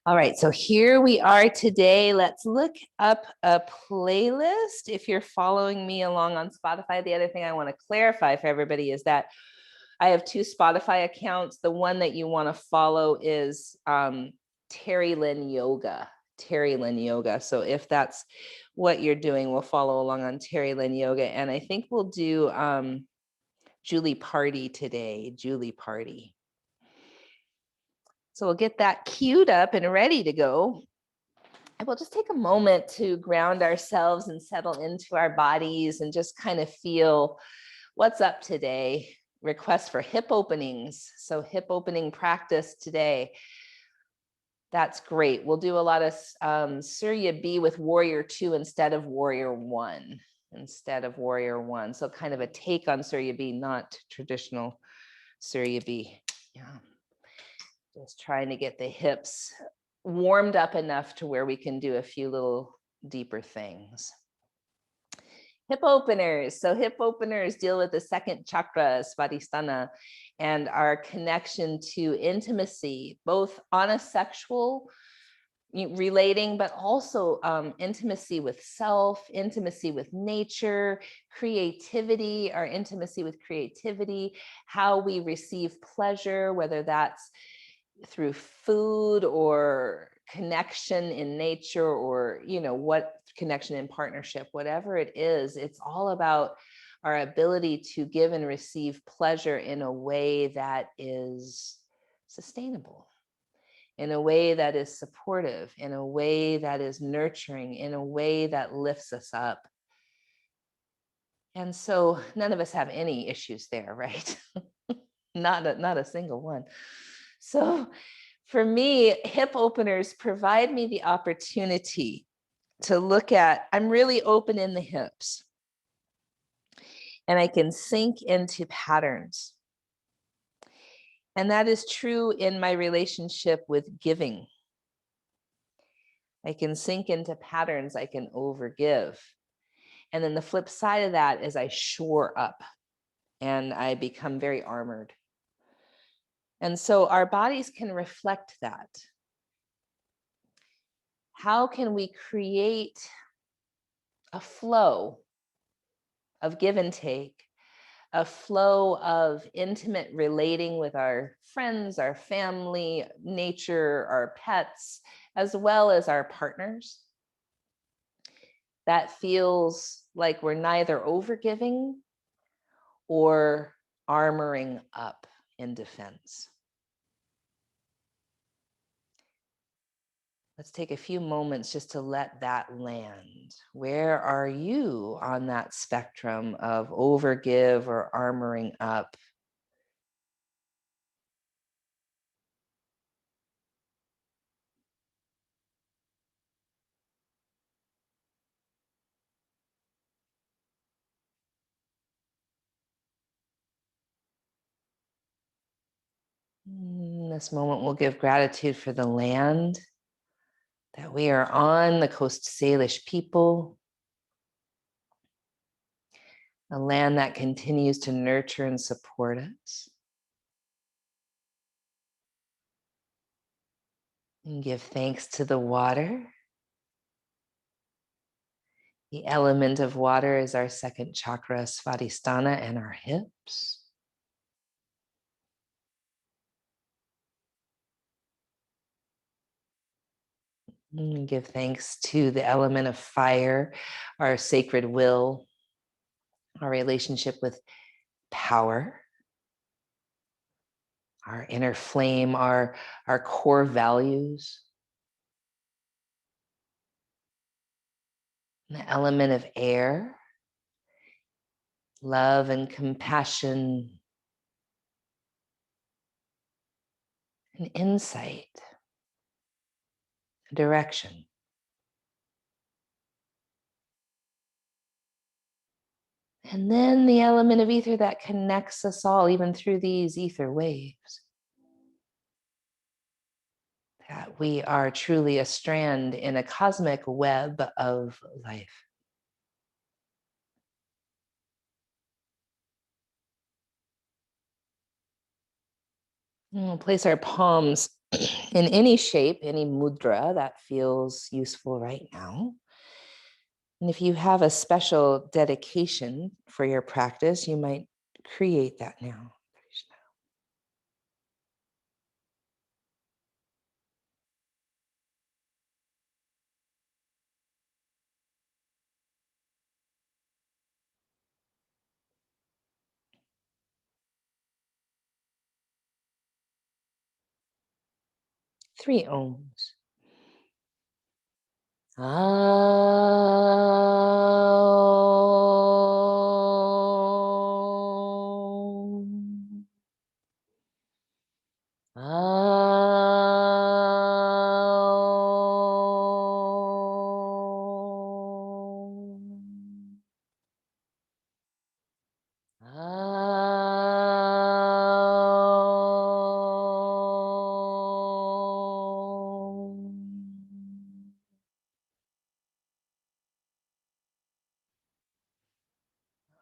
All right, so here we are today. Let's look up a playlist. If you're following me along on Spotify, the other thing I want to clarify for everybody is that I have two Spotify accounts. The one that you want to follow is Terry Lynn Yoga. Terry Lynn Yoga. So if that's what you're doing, we'll follow along on Terry Lynn Yoga. And I think we'll do Julie Party today. Julie Party. So we'll get that queued up and ready to go. And we'll just take a moment to ground ourselves and settle into our bodies and just kind of feel what's up today. Request for hip openings. So hip opening practice today. That's great. We'll do a lot of Surya B with Warrior 2 instead of Warrior 1. So kind of a take on Surya B, not traditional Surya B. Yeah. Just trying to get the hips warmed up enough to where we can do a few little deeper things. Hip openers. So hip openers deal with the second chakra, Svadhisthana, and our connection to intimacy, both on a sexual relating, but also intimacy with self, intimacy with nature, creativity, our intimacy with creativity, how we receive pleasure, whether that's through food or connection in nature, or what connection in partnership, whatever it is, it's all about our ability to give and receive pleasure in a way that is sustainable, in a way that is supportive, in a way that is nurturing, in a way that lifts us up. And so none of us have any issues there, right? not a single one. So for me, hip openers provide me the opportunity to look at, I'm really open in the hips, and I can sink into patterns. And that is true in my relationship with giving. I can sink into patterns, I can overgive. And then the flip side of that is I shore up and I become very armored. And so our bodies can reflect that. How can we create a flow of give and take, a flow of intimate relating with our friends, our family, nature, our pets, as well as our partners, that feels like we're neither overgiving or armoring up in defense? Let's take a few moments just to let that land. Where are you on that spectrum of overgive or armoring up? In this moment, we'll give gratitude for the land that we are on, the Coast Salish people, a land that continues to nurture and support us. And give thanks to the water. The element of water is our second chakra, Svadhisthana, and our hips. And give thanks to the element of fire, our sacred will, our relationship with power, our inner flame, our core values. And the element of air, love and compassion, and insight, direction. And then the element of ether that connects us all, even through these ether waves. That we are truly a strand in a cosmic web of life. And we'll place our palms in any shape, any mudra that feels useful right now. And if you have a special dedication for your practice, you might create that now. 3 ohms.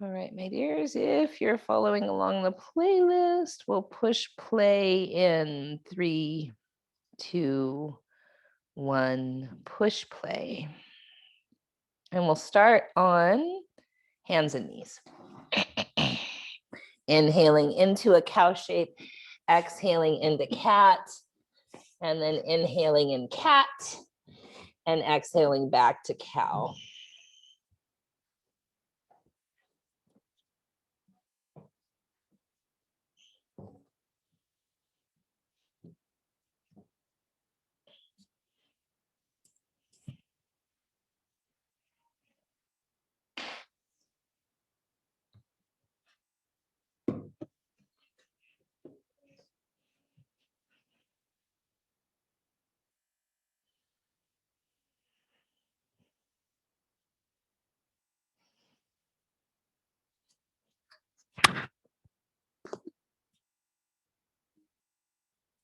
All right, my dears, if you're following along the playlist, we'll push play in 3, 2, 1, push play. And we'll start on hands and knees. Inhaling into a cow shape, exhaling into cat, and then inhaling in cat, and exhaling back to cow.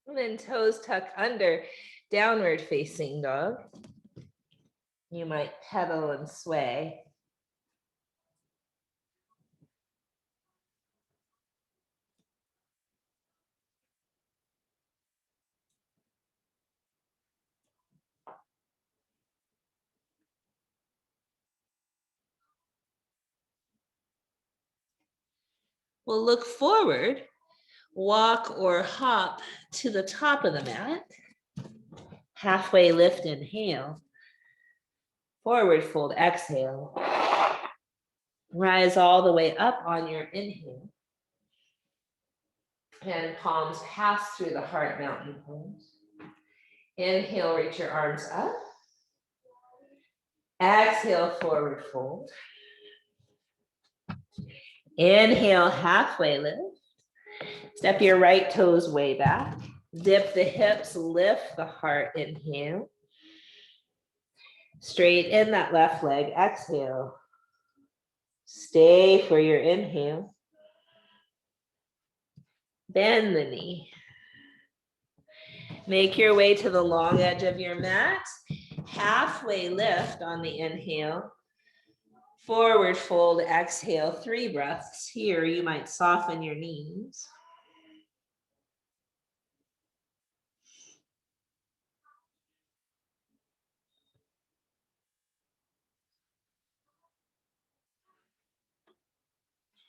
And then toes tuck under, downward facing dog. You might pedal and sway. We'll look forward, walk or hop to the top of the mat. Halfway lift, inhale. Forward fold, exhale. Rise all the way up on your inhale. And palms pass through the heart mountain pose. Inhale, reach your arms up. Exhale, forward fold. Inhale, halfway lift. Step your right toes way back. Dip the hips, lift the heart, inhale. Straighten that left leg, exhale. Stay for your inhale. Bend the knee. Make your way to the long edge of your mat. Halfway lift on the inhale. Forward fold, exhale, 3 breaths. Here, you might soften your knees.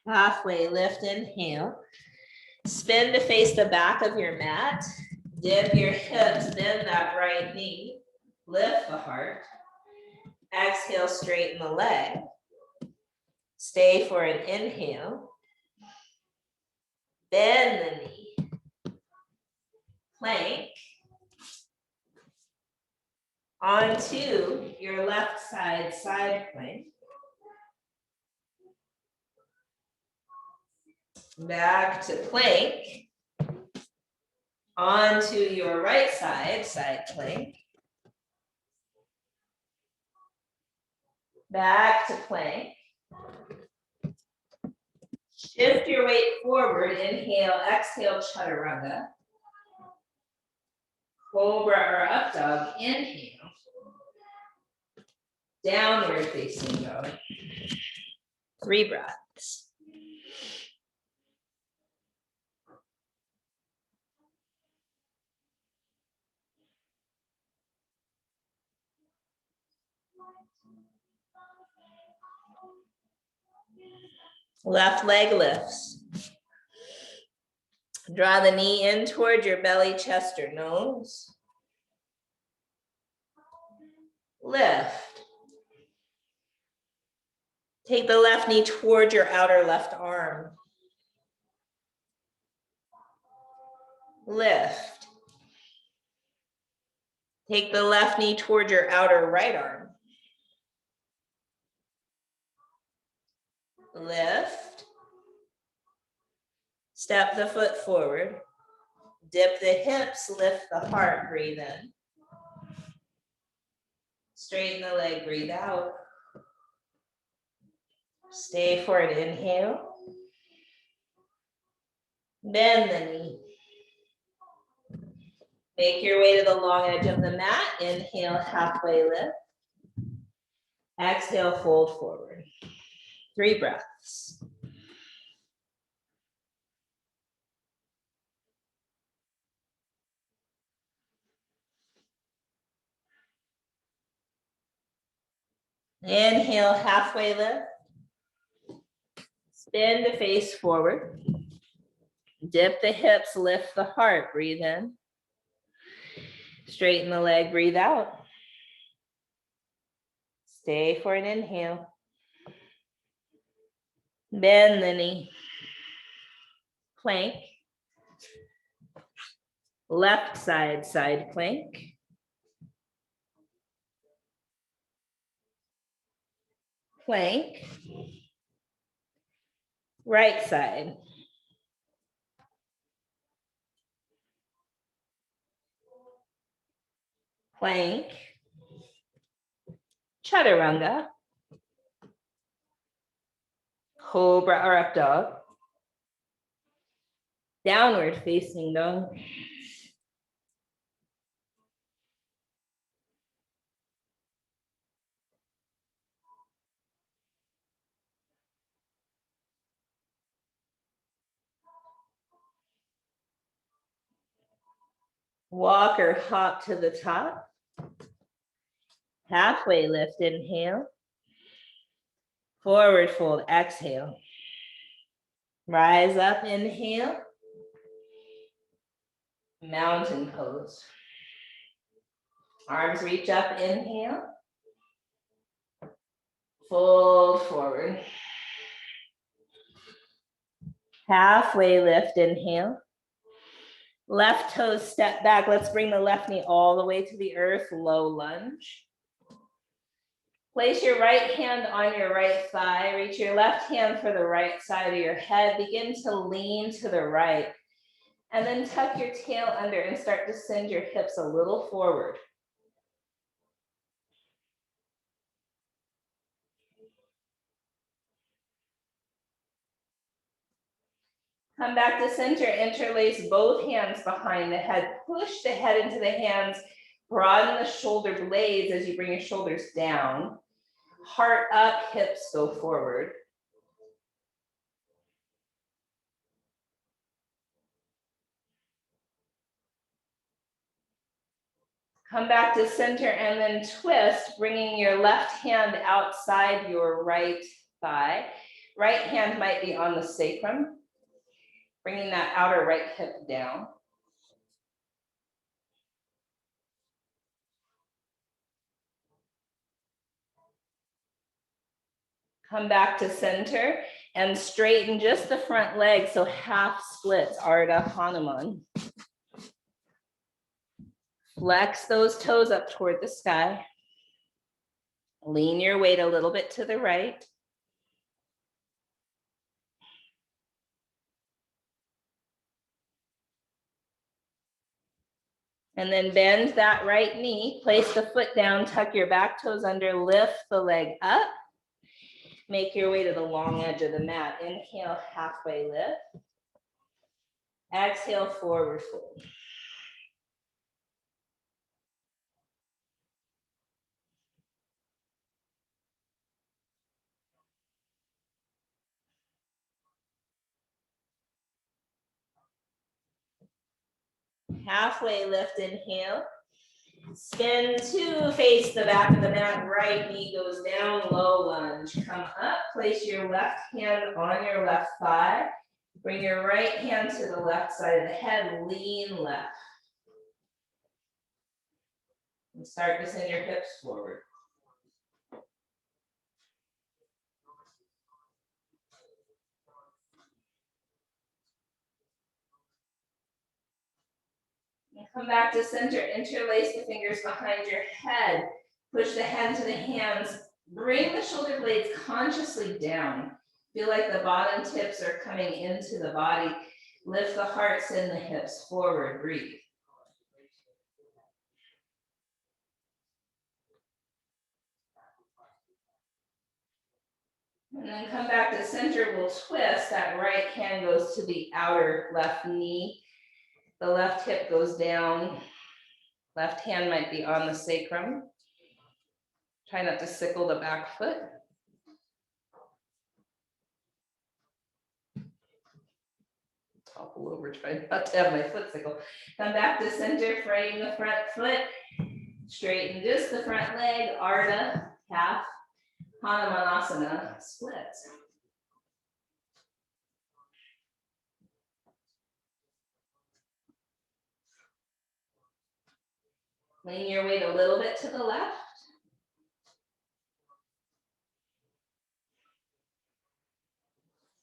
Halfway lift, inhale. Spin to face the back of your mat. Dip your hips, bend that right knee. Lift the heart. Exhale, straighten the leg. Stay for an inhale. Bend the knee. Plank. Onto your left side, side plank. Back to plank. Onto your right side, side plank. Back to plank. Shift your weight forward. Inhale, exhale, chaturanga. Cobra or up dog. Inhale. Downward facing dog. 3 breaths. Left leg lifts. Draw the knee in toward your belly, chest, or nose. Lift. Take the left knee toward your outer left arm. Lift. Take the left knee toward your outer right arm. Lift. Step the foot forward. Dip the hips, lift the heart, breathe in. Straighten the leg, breathe out. Stay for an inhale. Bend the knee. Make your way to the long edge of the mat. Inhale, halfway lift. Exhale, fold forward. 3 breaths. Inhale, halfway lift. Spin the face forward. Dip the hips, lift the heart, breathe in. Straighten the leg, breathe out. Stay for an inhale. Bend the knee. Plank. Left side, side plank. Plank. Right side. Plank. Chaturanga. Cobra or up dog. Downward facing dog. Walk or hop to the top. Halfway lift, inhale. Forward fold, exhale. Rise up, inhale. Mountain pose. Arms reach up, inhale. Fold forward. Halfway lift, inhale. Left toes step back. Let's bring the left knee all the way to the earth, low lunge. Place your right hand on your right thigh. Reach your left hand for the right side of your head. Begin to lean to the right. And then tuck your tail under and start to send your hips a little forward. Come back to center, interlace both hands behind the head. Push the head into the hands. Broaden the shoulder blades as you bring your shoulders down. Heart up, hips go forward. Come back to center and then twist, bringing your left hand outside your right thigh. Right hand might be on the sacrum, bringing that outer right hip down. Come back to center and straighten just the front leg, so half splits, Ardha Hanuman. Flex those toes up toward the sky. Lean your weight a little bit to the right. And then bend that right knee, place the foot down, tuck your back toes under, lift the leg up. Make your way to the long edge of the mat. Inhale, halfway lift. Exhale, forward fold. Halfway lift, inhale. Spin to face the back of the mat. Right knee goes down, low lunge. Come up, place your left hand on your left thigh. Bring your right hand to the left side of the head, lean left. And start to send your hips forward. And come back to center, interlace the fingers behind your head. Push the head to the hands. Bring the shoulder blades consciously down. Feel like the bottom tips are coming into the body. Lift the heart, send the hips forward, breathe. And then come back to center, we'll twist. That right hand goes to the outer left knee. The left hip goes down. Left hand might be on the sacrum. Try not to sickle the back foot. Topple over, try not to have my foot sickle. Come back to center, frame the front foot. Straighten just the front leg, Ardha, calf, Hanumanasana, splits. Lean your weight a little bit to the left.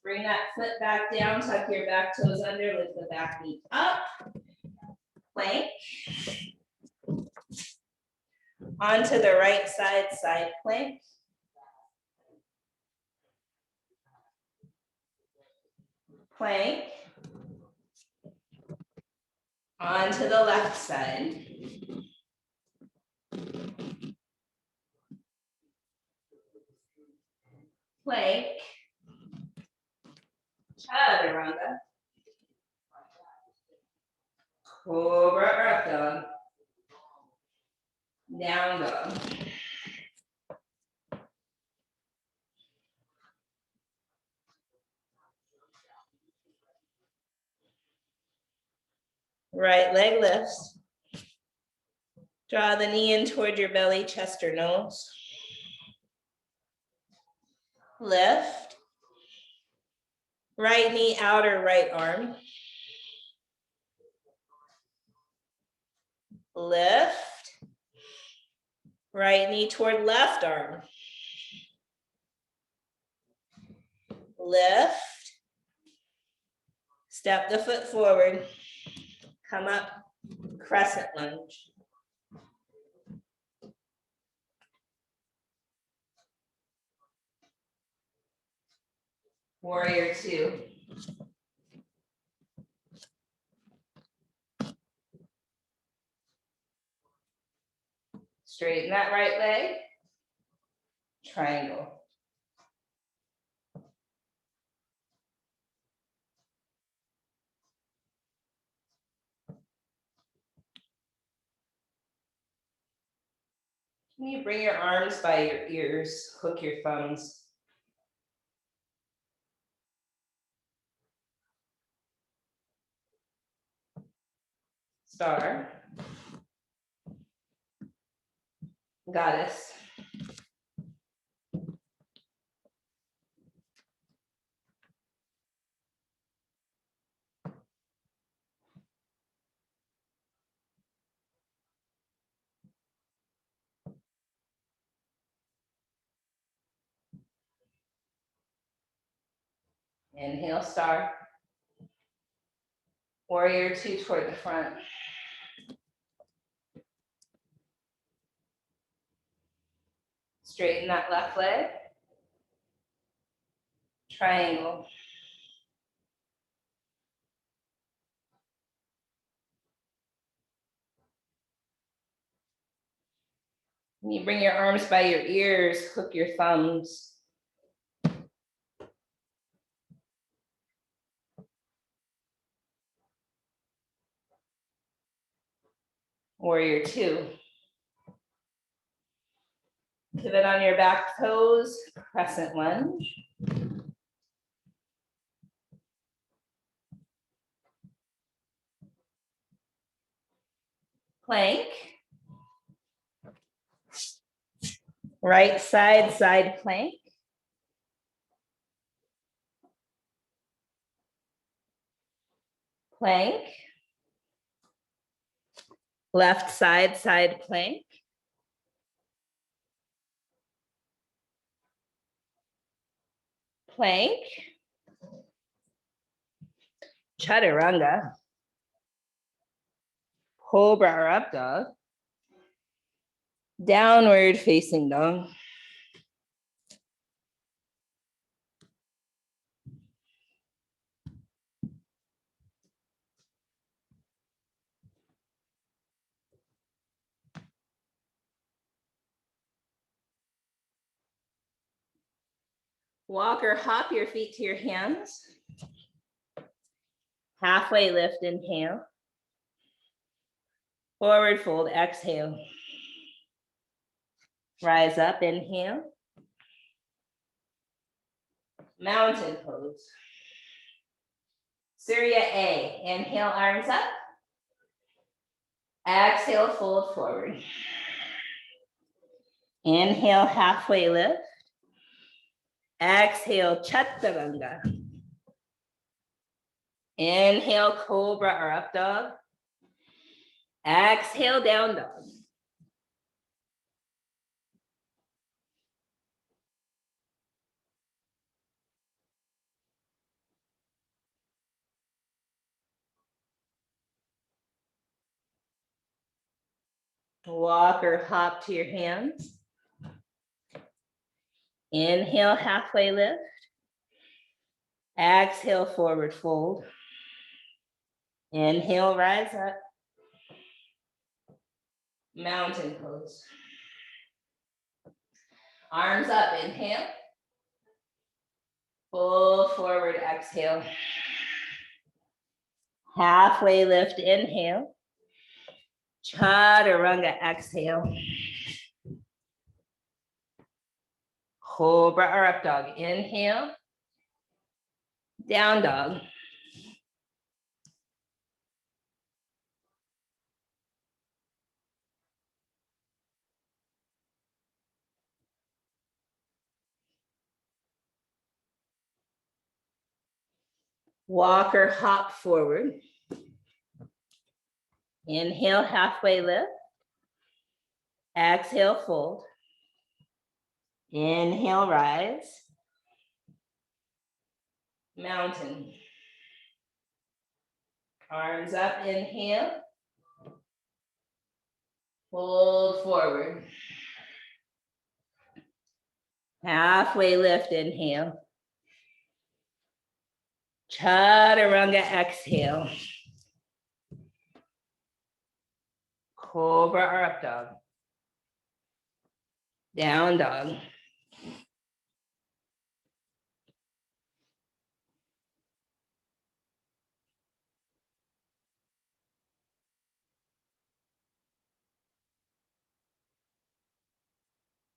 Bring that foot back down, tuck your back toes under, lift the back knee up. Plank. Onto the right side, side plank. Plank. Onto the left side. Plank. Chaturanga. Cobra Earth Dog. Down dog. Right leg lifts. Draw the knee in toward your belly, chest or nose. Lift. Right knee, outer right arm. Lift. Right knee toward left arm. Lift. Step the foot forward. Come up, crescent lunge. Warrior two. Straighten that right leg. Triangle. Can you bring your arms by your ears, hook your thumbs? Star. Goddess. Inhale, star. Warrior two toward the front. Straighten that left leg. Triangle. You bring your arms by your ears, hook your thumbs. Warrior two. Pivot on your back toes, crescent lunge. Plank. Right side, side plank. Plank. Left side, side plank. Plank. Chaturanga. Cobra or up dog. Downward facing dog. Walk or hop your feet to your hands. Halfway lift, inhale. Forward fold, exhale. Rise up, inhale. Mountain pose. Surya A. Inhale, arms up. Exhale, fold forward. Inhale, halfway lift. Exhale, chaturanga. Inhale, cobra or up dog. Exhale, down dog. Walk or hop to your hands. Inhale, halfway lift. Exhale, forward fold. Inhale, rise up. Mountain pose. Arms up, inhale. Fold forward, exhale. Halfway lift, inhale. Chaturanga, exhale. Cobra or up dog, inhale. Down dog. Walk or hop forward. Inhale, halfway lift. Exhale, fold. Inhale, rise. Mountain. Arms up, inhale. Fold forward. Halfway lift, inhale. Chaturanga, exhale. Cobra or up dog. Down dog.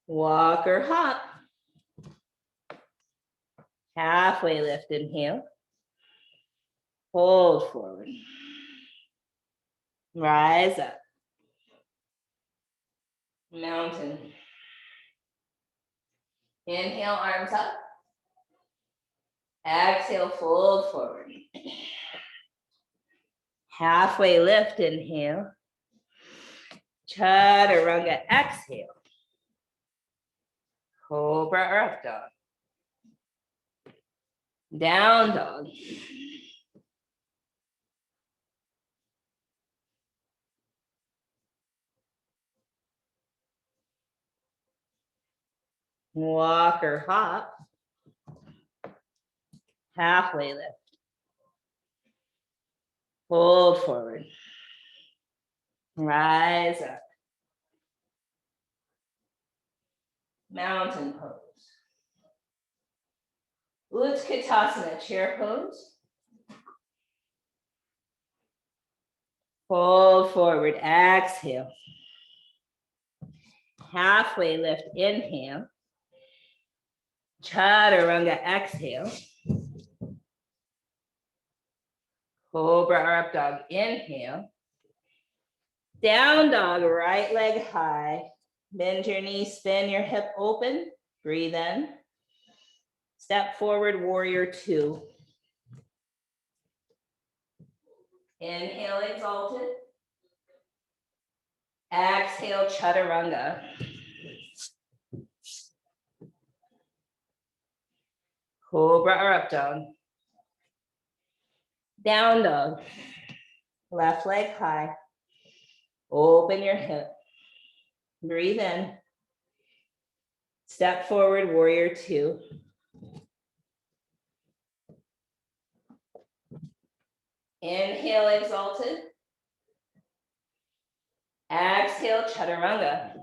Walk or hop. Halfway lift, inhale. Hold forward. Rise up. Mountain. Inhale, arms up. Exhale, fold forward. Halfway lift, inhale. Chaturanga, exhale. Cobra or up dog. Down dog. Walk or hop. Halfway lift. Fold forward. Rise up. Mountain pose. Utkatasana, chair pose. Fold forward, exhale. Halfway lift, inhale. Chaturanga, exhale. Cobra or up dog, inhale. Down dog, right leg high. Bend your knee, spin your hip open, breathe in. Step forward, warrior two. Inhale, exalted. Exhale, chaturanga. Cobra or up dog. Down dog. Left leg high. Open your hip. Breathe in. Step forward, warrior two. Inhale, exalted. Exhale, chaturanga.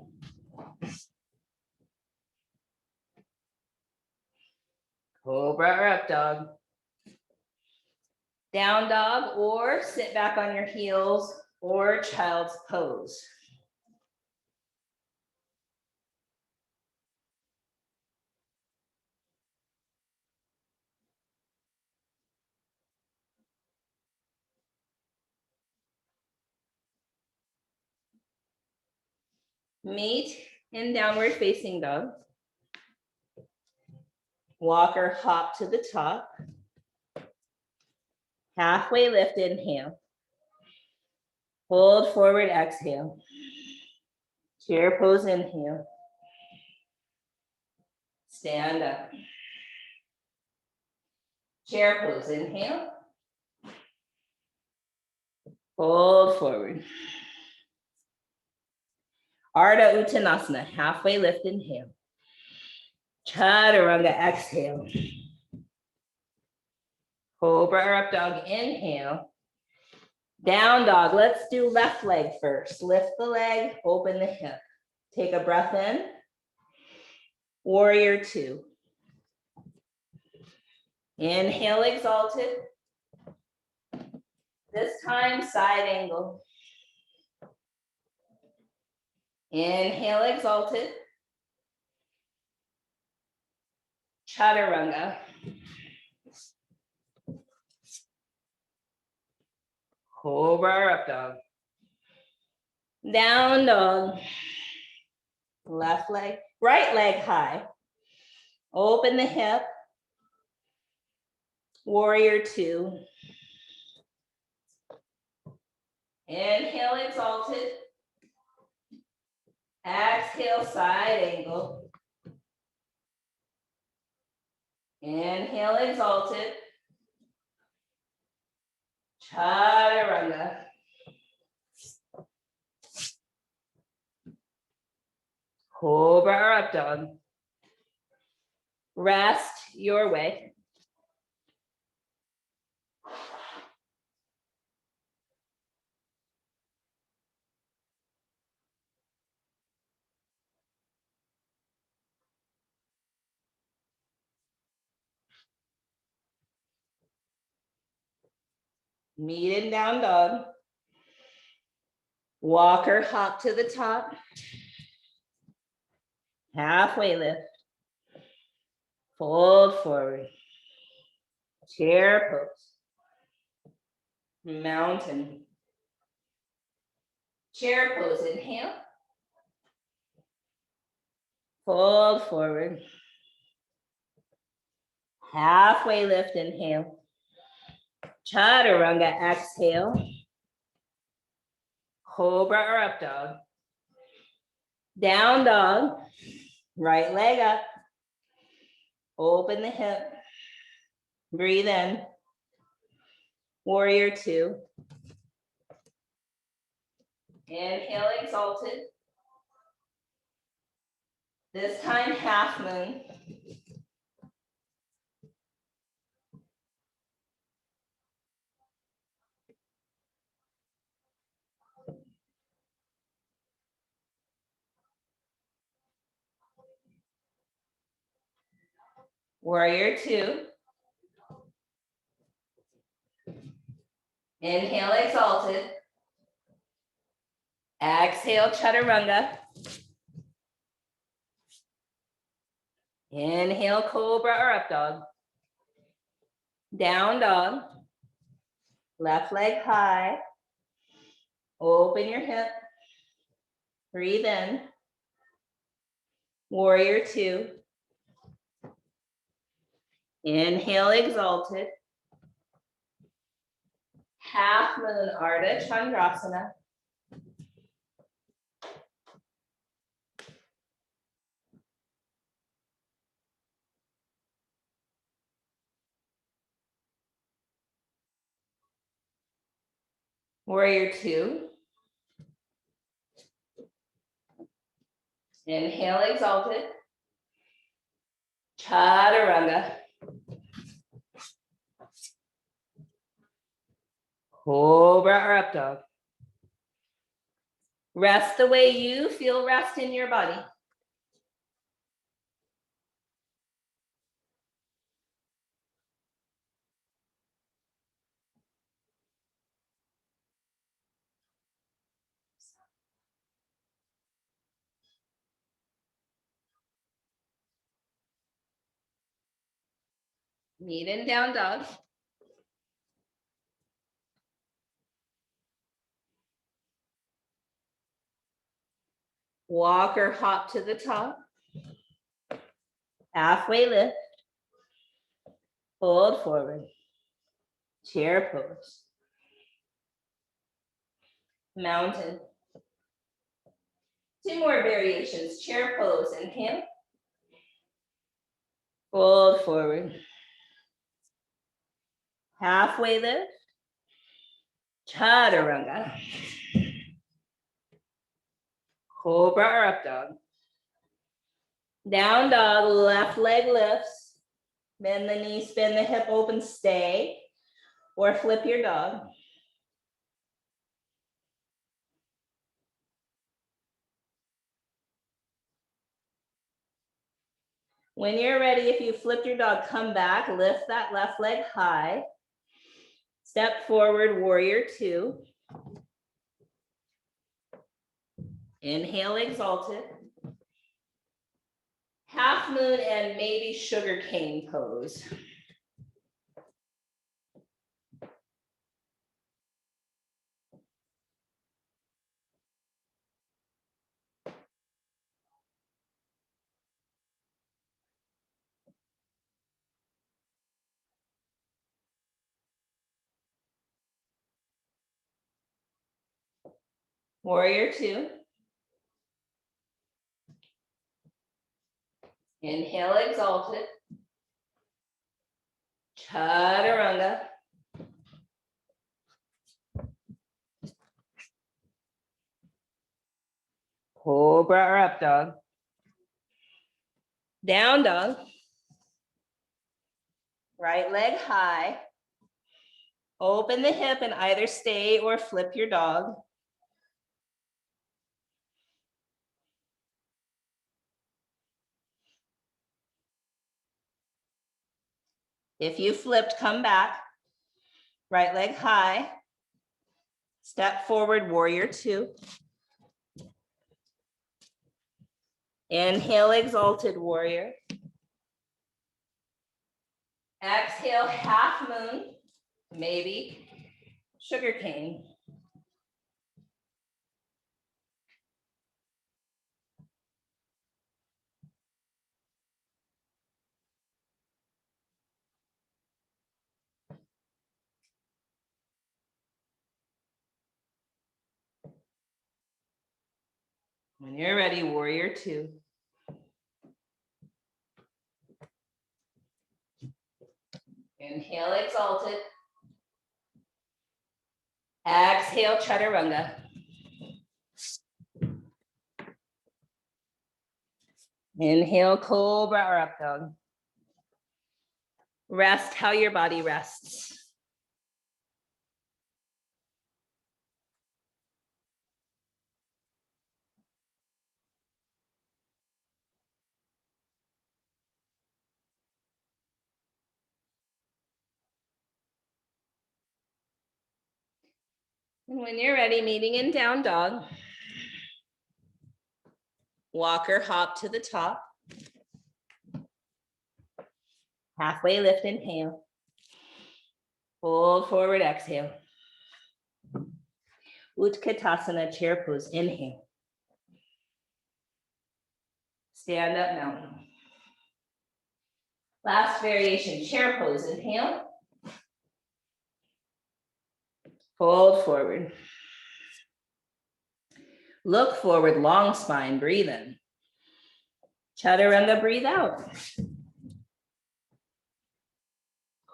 Cobra or up dog. Down dog, or sit back on your heels, or child's pose. Meet in downward facing dog. Walk or hop to the top. Halfway lift, inhale. Hold forward, exhale. Chair pose, inhale. Stand up. Chair pose, inhale. Fold forward. Ardha Uttanasana, halfway lift, inhale. Chaturanga, exhale. Cobra or up dog, inhale. Down dog, let's do left leg first. Lift the leg, open the hip. Take a breath in. Warrior two. Inhale, exalted. This time, side angle. Inhale, exalted. Chaturanga. Cobra or up dog. Down dog. Left leg, right leg high. Open the hip. Warrior two. Inhale, exalted. Exhale, side angle. Inhale, exalted. Chaturanga. Cobra or up dog. Rest your way. Meet in down dog. Walk or hop to the top. Halfway lift. Fold forward. Chair pose. Mountain. Chair pose, inhale. Fold forward. Halfway lift, inhale. Chaturanga, exhale. Cobra or up dog. Down dog. Right leg up. Open the hip. Breathe in. Warrior two. Inhale, exalted. This time, half moon. Warrior two. Inhale, exalted. Exhale, chaturanga. Inhale, cobra or up dog. Down dog. Left leg high. Open your hip. Breathe in. Warrior two. Inhale, exalted. Half moon Ardha Chandrasana. Warrior two. Inhale, exalted. Chaturanga. Cobra or up dog. Rest the way you feel rest in your body. Meet in down dog. Walk or hop to the top. Halfway lift. Fold forward. Chair pose. Mountain. Two more variations. Chair pose. Inhale. Fold forward. Halfway lift. Chaturanga. Cobra or up dog. Down dog, left leg lifts. Bend the knee, spin the hip open, stay. Or flip your dog. When you're ready, if you flipped your dog, come back, lift that left leg high. Step forward, warrior two. Inhale, exalted. Half moon and maybe sugar cane pose. Warrior two. Inhale, exalted. Chaturanga. Cobra or up dog. Down dog. Right leg high. Open the hip and either stay or flip your dog. If you flipped, come back. Right leg high. Step forward, warrior two. Inhale, exalted warrior. Exhale, half moon, maybe sugar cane. When you're ready, warrior two. Inhale, exalted. Exhale, chaturanga. Inhale, cobra or up dog. Rest how your body rests. And when you're ready, meeting in down dog. Walk or hop to the top. Halfway lift, inhale. Fold forward, exhale. Utkatasana, chair pose, inhale. stand up mountain. Last variation, chair pose. Inhale. Fold forward. Look forward, long spine, breathe in. Chaturanga, breathe out.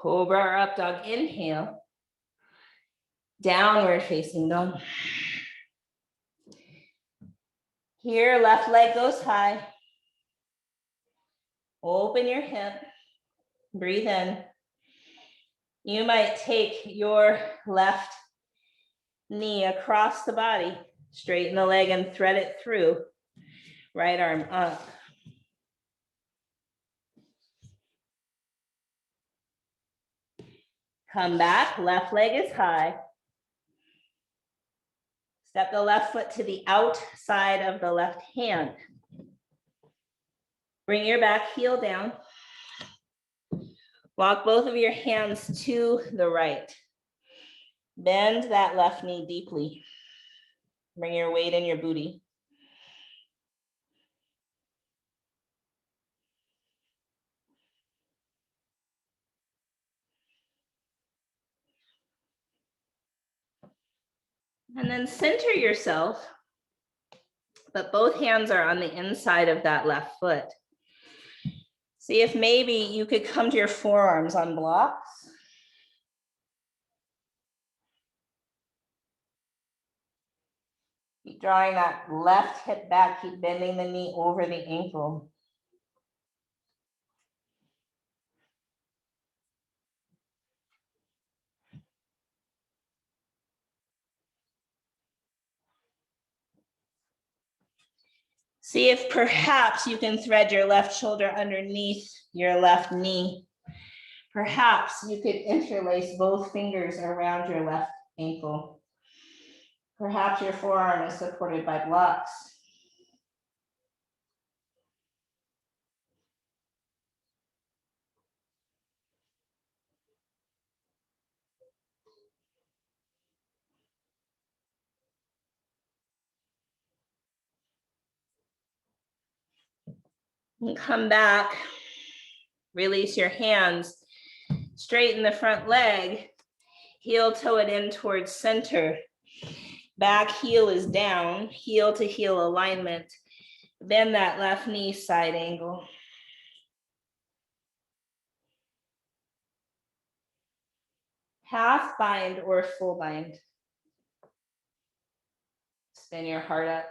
Cobra or up dog, inhale. Downward facing dog. Here, left leg goes high. Open your hip, breathe in. You might take your left knee across the body, straighten the leg and thread it through. Right arm up. Come back, left leg is high. Step the left foot to the outside of the left hand. Bring your back heel down. Walk both of your hands to the right. Bend that left knee deeply. Bring your weight in your booty. And then center yourself, but both hands are on the inside of that left foot. See if maybe you could come to your forearms on blocks. Keep drawing that left hip back, keep bending the knee over the ankle. See if perhaps you can thread your left shoulder underneath your left knee. Perhaps you could interlace both fingers around your left ankle. Perhaps your forearm is supported by blocks. And come back, release your hands, straighten the front leg, heel toe it in towards center. Back heel is down, heel to heel alignment. Bend that left knee side angle. Half bind or full bind. Spin your heart up.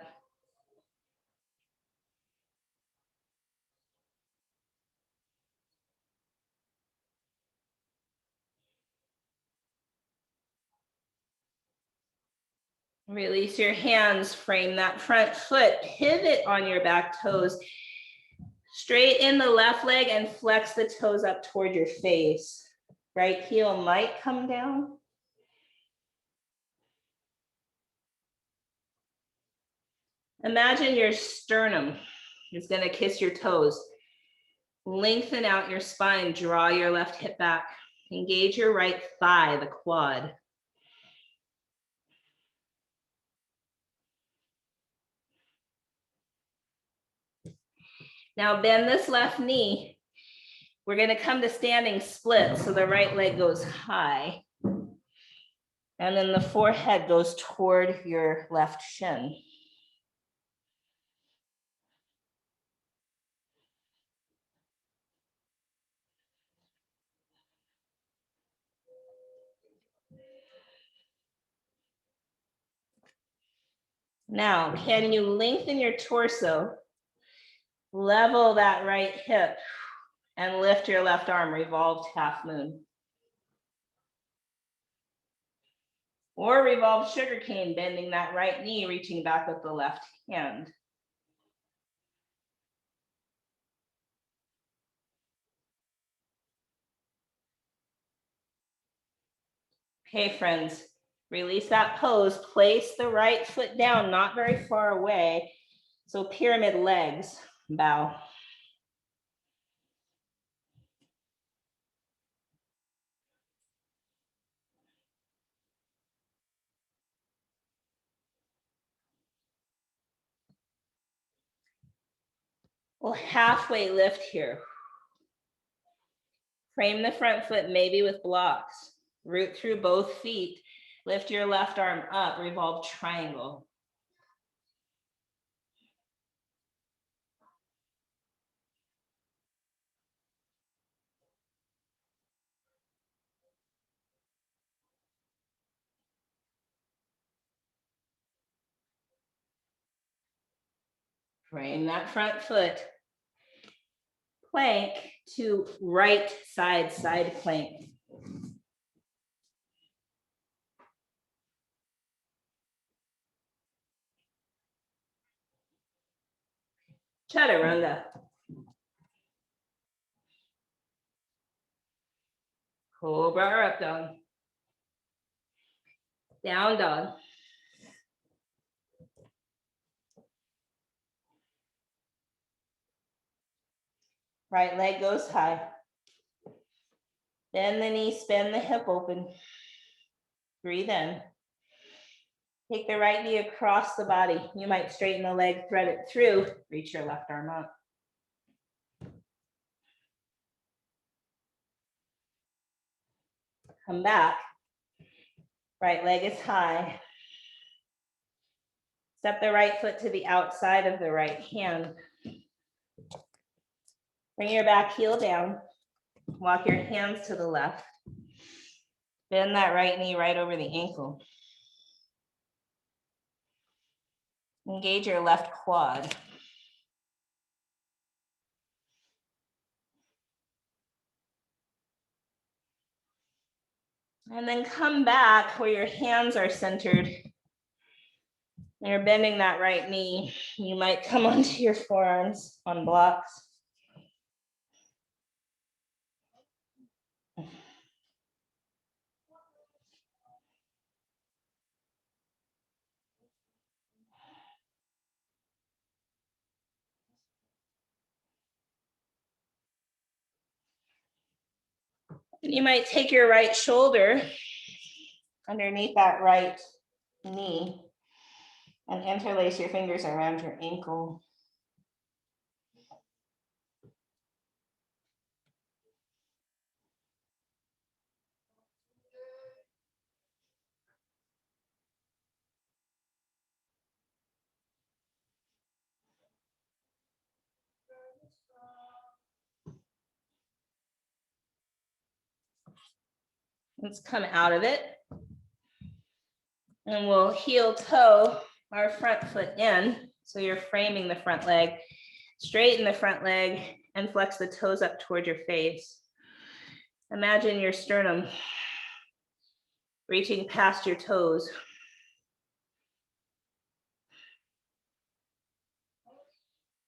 Release your hands, frame that front foot, pivot on your back toes. Straighten the left leg and flex the toes up toward your face. Right heel might come down. Imagine your sternum is going to kiss your toes. Lengthen out your spine, draw your left hip back. Engage your right thigh, the quad. Now bend this left knee. We're going to come to standing split, so the right leg goes high. And then the forehead goes toward your left shin. Now, can you lengthen your torso, level that right hip, and lift your left arm, revolved half moon? Or revolved sugar cane, bending that right knee, reaching back with the left hand. Okay, friends, release that pose, place the right foot down, not very far away. So pyramid legs, bow. We'll halfway lift here. Frame the front foot maybe with blocks. Root through both feet. Lift your left arm up, revolve triangle. Frame that front foot. Plank to right side plank. Chaturanga. Cobra or up dog. Down dog. Right leg goes high. Bend the knee, spin the hip open. Breathe in. Take the right knee across the body. You might straighten the leg, thread it through, reach your left arm up. Come back. Right leg is high. Step the right foot to the outside of the right hand. Bring your back heel down. Walk your hands to the left. Bend that right knee right over the ankle. Engage your left quad. And then come back where your hands are centered. You're bending that right knee. You might come onto your forearms on blocks. You might take your right shoulder underneath that right knee and interlace your fingers around your ankle. Let's come out of it. And we'll heel toe our front foot in. So you're framing the front leg. Straighten the front leg and flex the toes up toward your face. Imagine your sternum reaching past your toes.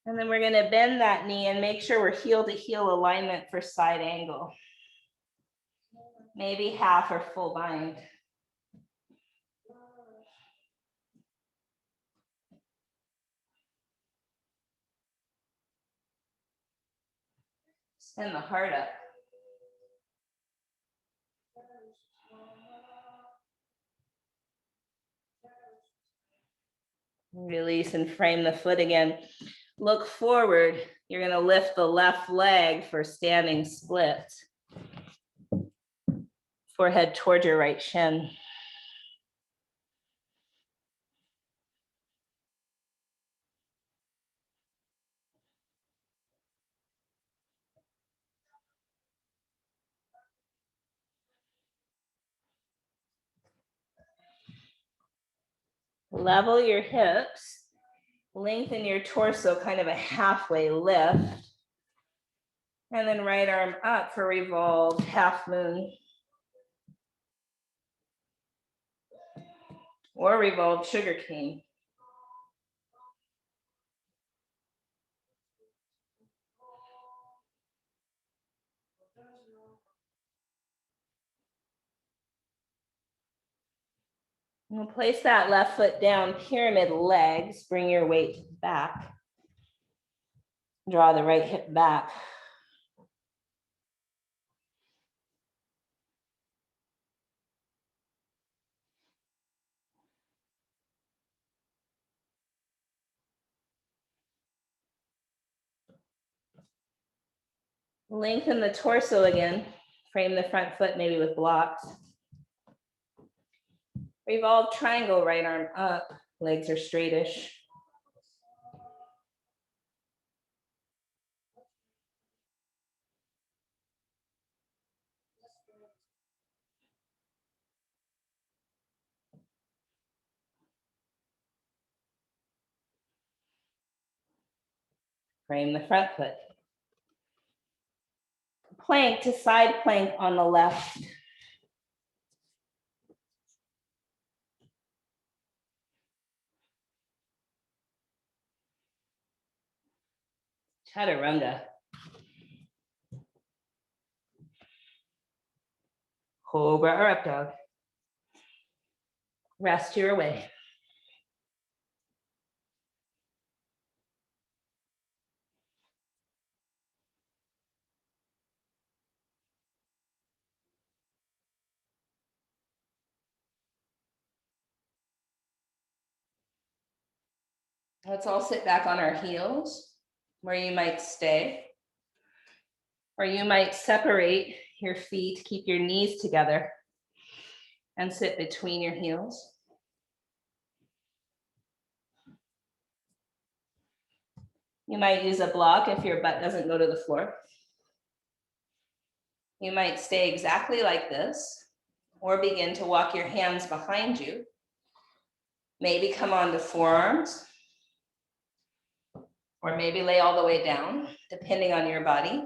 And then we're going to bend that knee and make sure we're heel to heel alignment for side angle. Maybe half or full bind. Send the heart up. Release and frame the foot again. Look forward. You're going to lift the left leg for standing split. Forehead toward your right shin. Level your hips. Lengthen your torso, kind of a halfway lift. And then right arm up for revolved half moon. Or revolved sugar cane. We'll place that left foot down, pyramid legs, bring your weight back. Draw the right hip back. Lengthen the torso again. Frame the front foot maybe with blocks. Revolve triangle, right arm up, legs are straightish. Frame the front foot. Plank to side plank on the left. Chaturanga. Cobra or up dog. Rest your way. Let's all sit back on our heels, where you might stay. Or you might separate your feet, keep your knees together, and sit between your heels. You might use a block if your butt doesn't go to the floor. You might stay exactly like this, or begin to walk your hands behind you. Maybe come onto forearms, or maybe lay all the way down, depending on your body.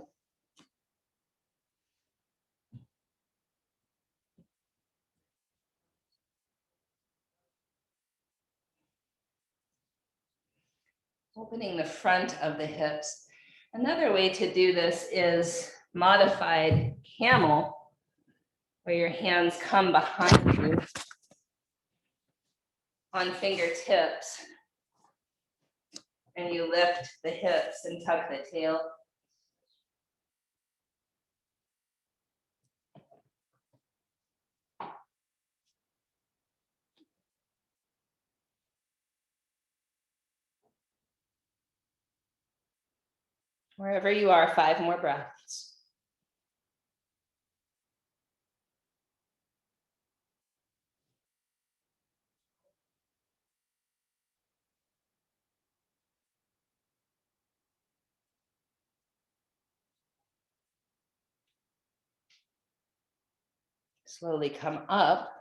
Opening the front of the hips. Another way to do this is modified camel, where your hands come behind you on fingertips, and you lift the hips and tuck the tail. Wherever you are, 5 more breaths. Slowly come up.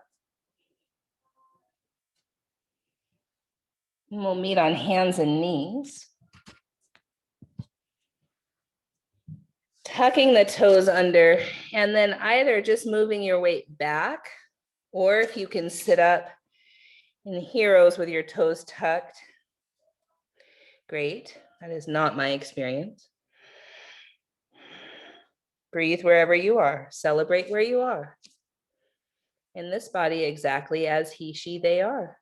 And we'll meet on hands and knees. Tucking the toes under, and then either just moving your weight back, or if you can sit up in heroes with your toes tucked. Great. That is not my experience. Breathe wherever you are. Celebrate where you are. In this body, exactly as he, she, they are.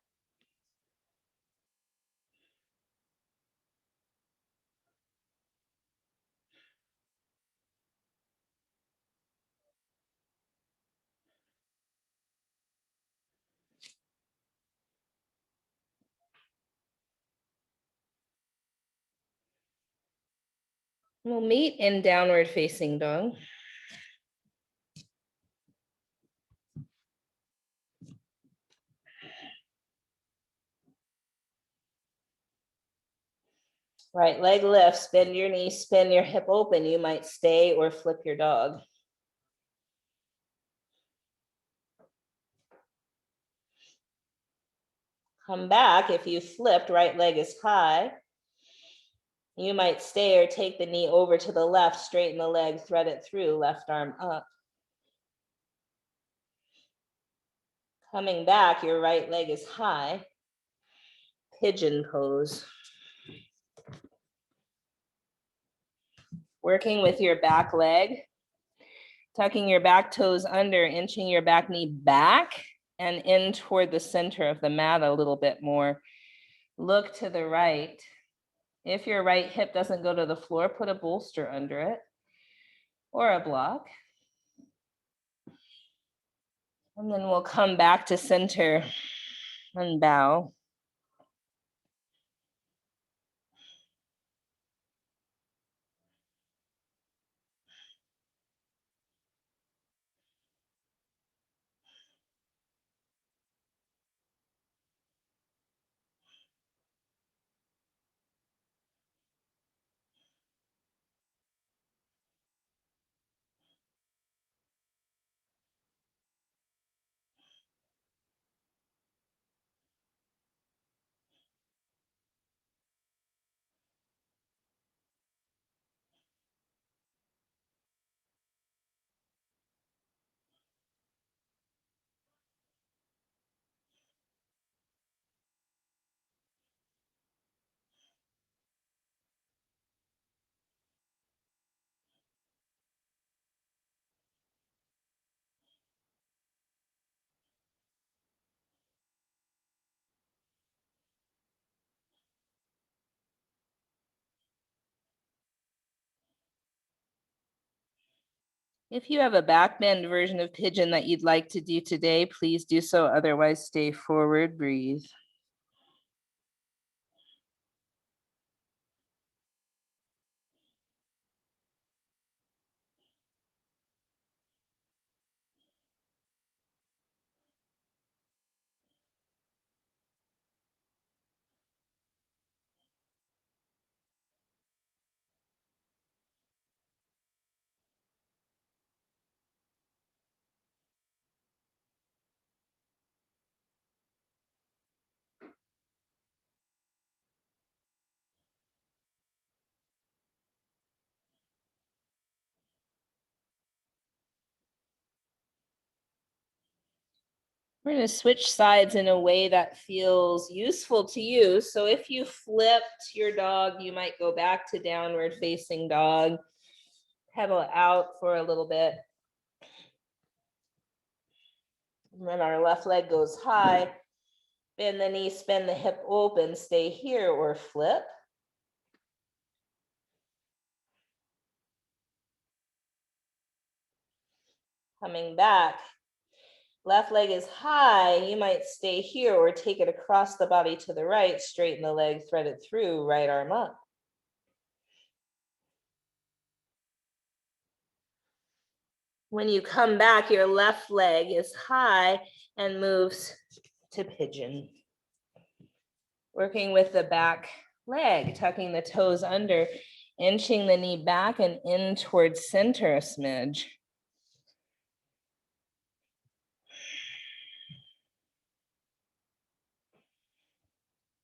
We'll meet in downward facing dog. Right leg lifts, bend your knee, spin your hip open. You might stay or flip your dog. Come back. If you flipped, right leg is high. You might stay or take the knee over to the left, straighten the leg, thread it through, left arm up. Coming back, your right leg is high. Pigeon pose. Working with your back leg, tucking your back toes under, inching your back knee back and in toward the center of the mat a little bit more. Look to the right. If your right hip doesn't go to the floor, put a bolster under it or a block. And then we'll come back to center and bow. If you have a back bend version of pigeon that you'd like to do today, please do so. Otherwise, stay forward, breathe. We're going to switch sides in a way that feels useful to you. So if you flipped your dog, you might go back to downward facing dog, pedal out for a little bit. And then our left leg goes high, bend the knee, spin the hip open, stay here or flip. Coming back, left leg is high, you might stay here or take it across the body to the right, straighten the leg, thread it through, right arm up. When you come back, your left leg is high and moves to pigeon. Working with the back leg, tucking the toes under, inching the knee back and in towards center a smidge.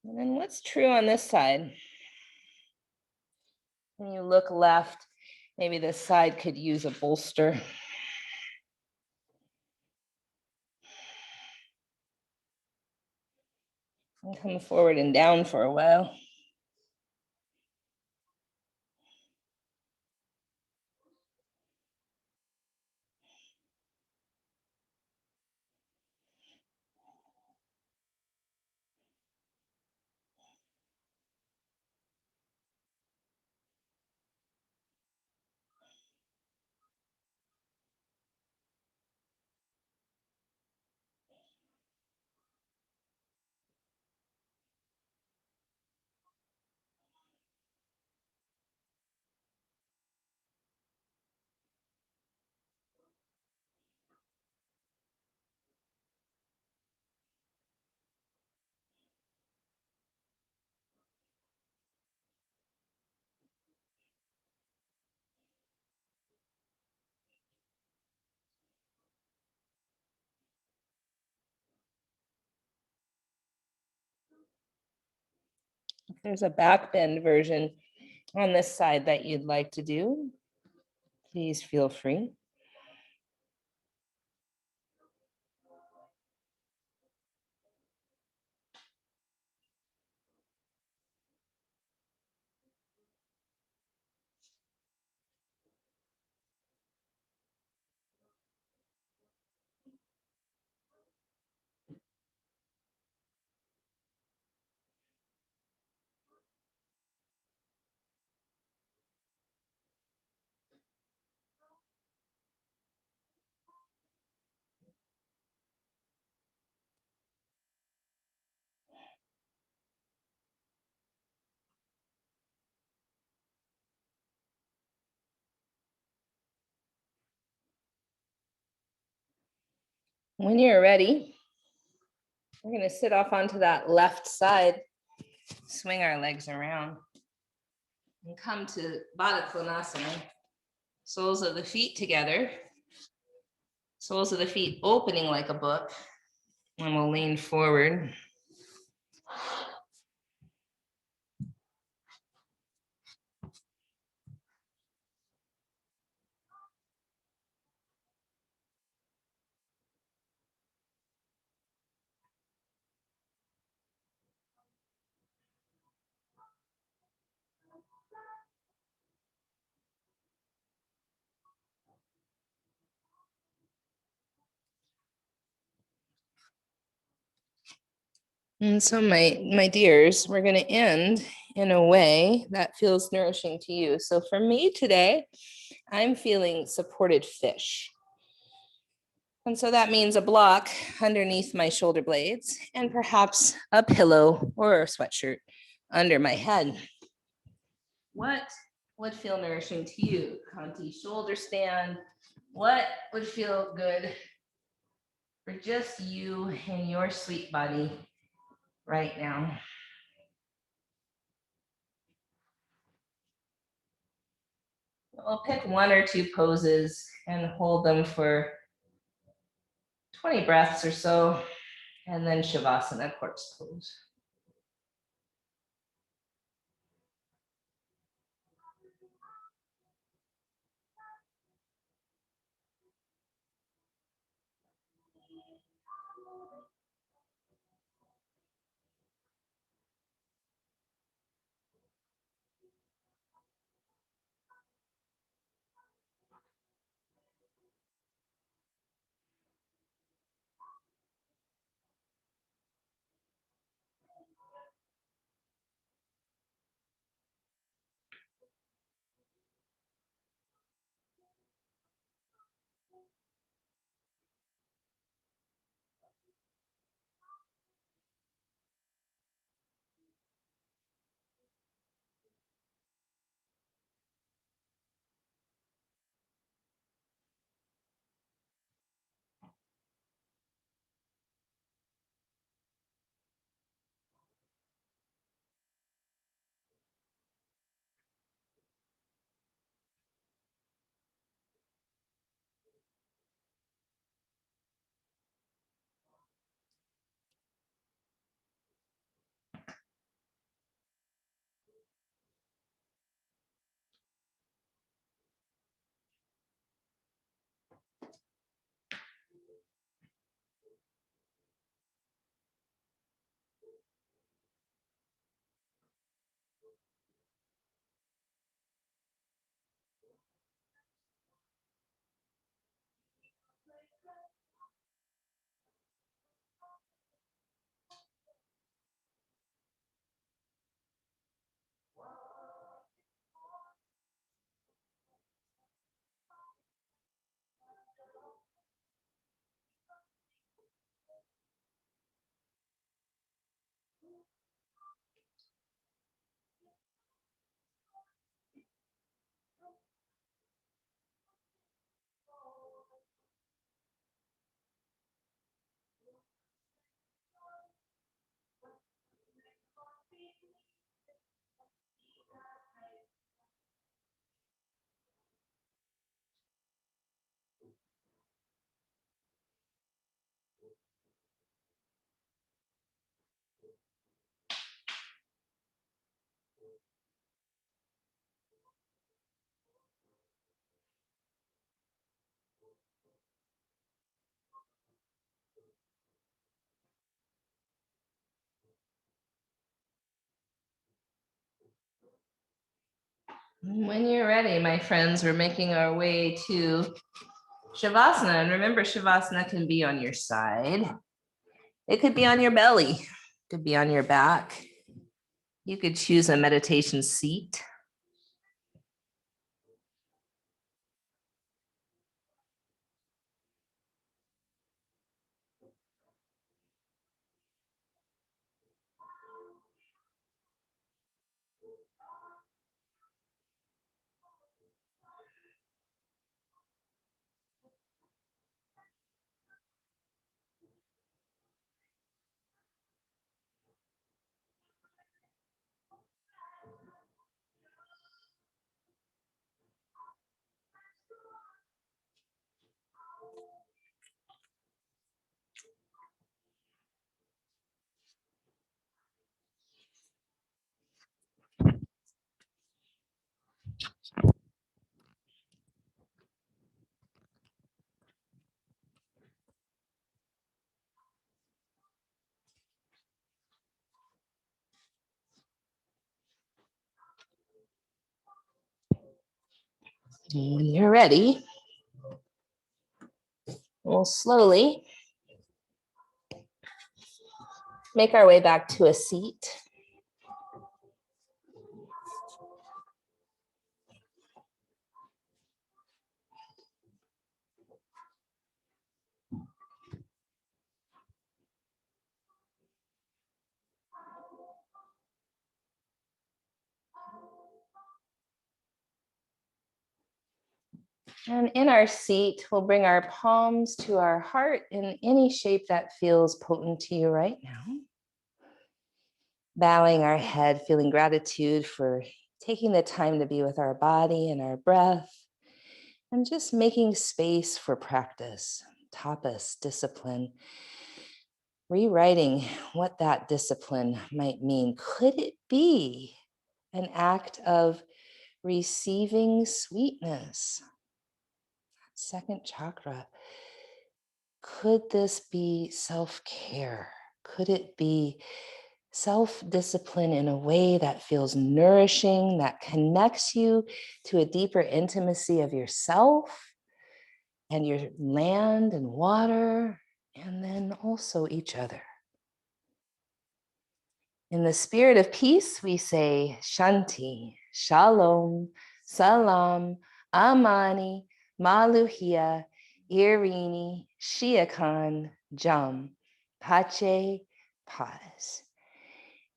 And then what's true on this side? When you look left, maybe this side could use a bolster. And come forward and down for a while. If there's a back bend version on this side that you'd like to do, please feel free. When you're ready, we're going to sit off onto that left side, swing our legs around, and come to Baddha Konasana. Soles of the feet together, soles of the feet opening like a book, and we'll lean forward. And so my dears, we're going to end in a way that feels nourishing to you. So for me today, I'm feeling supported fish. And so that means a block underneath my shoulder blades and perhaps a pillow or a sweatshirt under my head. What would feel nourishing to you? Kanti shoulder stand. What would feel good for just you and your sweet body right now? We'll pick one or two poses and hold them for 20 breaths or so, and then Shavasana, corpse pose. When you're ready, my friends, we're making our way to Shavasana. And remember, Shavasana can be on your side. It could be on your belly. It could be on your back. You could choose a meditation seat. When you're ready, we'll slowly make our way back to a seat. And in our seat, we'll bring our palms to our heart in any shape that feels potent to you right now. Bowing our head, feeling gratitude for taking the time to be with our body and our breath, and just making space for practice, tapas, discipline, rewriting what that discipline might mean. Could it be an act of receiving sweetness? Second chakra. Could this be self-care? Could it be self-discipline in a way that feels nourishing, that connects you to a deeper intimacy of yourself and your land and water, and then also each other? In the spirit of peace, we say Shanti, Shalom, Salam, Amani, Maluhia, Irini, Shiakan, Jam, Pache, Paz.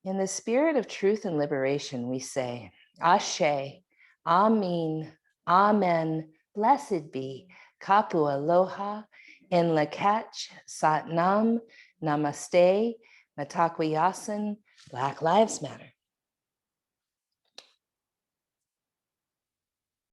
In the spirit of truth and liberation, we say Ashe, Amin, Amen, blessed be, Kapu Aloha, in Lakach, Satnam, Namaste, Matakwayasan, Black Lives Matter.